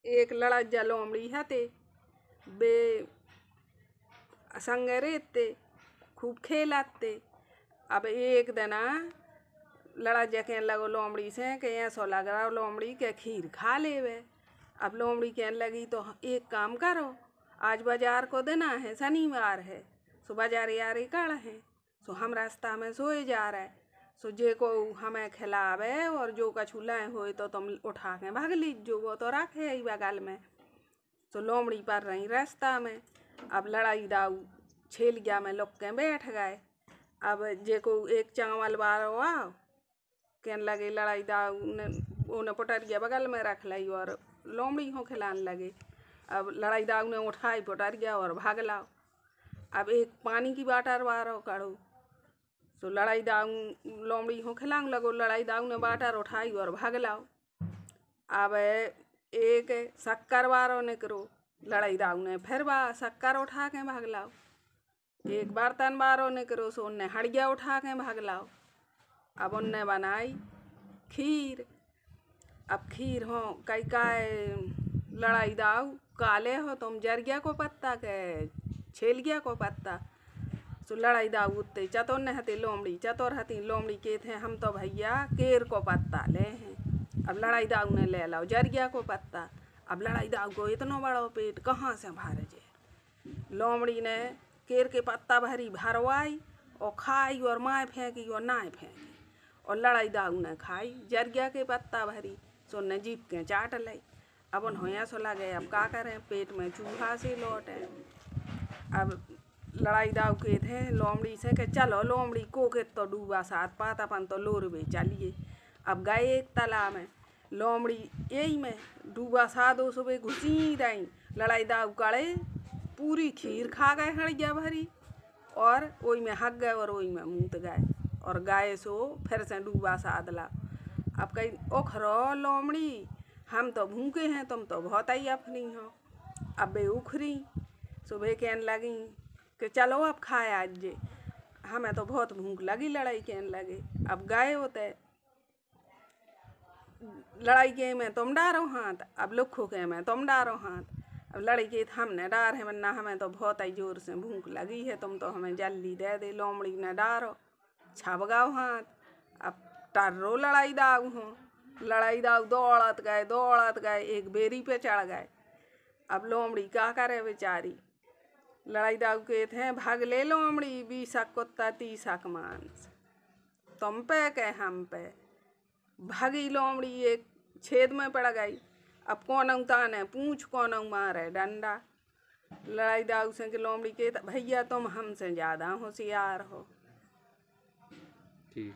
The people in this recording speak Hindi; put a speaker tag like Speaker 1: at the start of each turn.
Speaker 1: एक लड़ाजा लोमड़ी हते बे संगे रहते खूब खेलाते। अब एक दिना लड़ाजा कहने लगो लोमड़ी से कि ऐसो लग रहा लोमड़ी के खीर खा लेवे। अब लोमड़ी कहने लगी तो एक काम करो, आज बाजार को दिन है, शनिवार है, सो बाजार यारी कड़ है, सो हम रास्ता में सोए जा रहे, सो जे को हमें खिलावे और जो कछु लाए होए तो तुम उठा के भाग लीजो, वो तो रखे ही बगल में। सो लोमड़ी पर रही रास्ता में। अब लड़ाई दाऊ छेलिया में लुक के बैठ गए। अब जे को एक चावल बारो आओ कहने लगे लड़ाई दाऊ उन्हें पटरिया बगल में रख ली और लोमड़ी हो खिलाने लगे। अब लड़ाई दाऊ ने उठाई पटरिया और भाग लाओ। अब एक पानी की बाटर बारो करो, सो लड़ाई दाऊ लोमड़ी हो खिलाने लगो। लड़ाई दाऊ ने बाटर उठाई और भाग लाओ। अब एक शक्कर बारो निकरो, लड़ाई दाऊ ने फिर शक्कर उठा के भाग लाओ। एक बर्तन बारो निकरो, सो उनने हड़िया उठा के भाग लाओ। अब उनने बनाई खीर। अब खीर हो कई काय लड़ाई दाऊ काले हो तुम जरिया को पत्ता के छेलिया को पत्ता। सो लड़ाई दाऊ उत्ते चतुर न हती लोमड़ी चतुर हती। लोमड़ी के थे हम तो भैया केर को पत्ता ले हैं। अब लड़ाई दाऊ ने ले लाओ जरिया को पत्ता। अब लड़ाई दाऊ को इतना बड़ा पेट कहाँ से भर जाए। लोमड़ी ने केर के पत्ता भरी भरवाई और खाई और माए फेंकी और नाए फेंकी। और लड़ाई दाऊ ने खाई जरिया के पत्ता भरी, सो ने जीप के चाट लाई। अब उन्होंने सो लगे अब का करें, पेट में चूहा से लौटे। अब लड़ाई दाऊ के थे लोमड़ी से कि चलो लोमड़ी को के तो डूबा साथ पात अपन तो लोरबे चलिए। अब गए एक तालाब में, लोमड़ी यही में डूबा साधो सुबह घुसी रही। लड़ाई दाऊ कड़े पूरी खीर खा गए हड़िया भरी और ओई में हक गए और ओई में मूत गए और गाय सो फिर से डूबा साधला। अब कहीं उखरो लोमड़ी हम तो भूखे हैं, तुम तो बहुत ही अपनी हो। अब वे उखरी सुबह कहने लगी कि चलो अब खाए आज जे, हमें तो बहुत भूख लगी। लड़ाई कहने लगे अब गए होते लड़ाई के में तुम डारो हाथ, अब लुखो के में तुम डारो हाथ। अब लड़ाई के हमने डार है वरना हमें तो बहुत ही जोर से भूख लगी है, तुम तो हमें जल्दी दे दे। लोमड़ी ने डारो छबगाओ हाथ। अब टर्रो लड़ाई दाऊ हो। लड़ाई दाऊ दौड़त गए एक बेरी पे चढ़ गए। अब लोमड़ी क्या करे बेचारी। लड़ाई दाऊ के थे भाग ले लोमड़ी 20 कुत्ता 30 मांस, तुम पे के हम पे। भागी लोमड़ी एक छेद में पड़ गई। अब कौन ताने पूछ कौन मारे डंडा। लड़ाई दाऊ से कि लोमड़ी के भैया तुम हमसे ज्यादा होशियार हो। ठीक।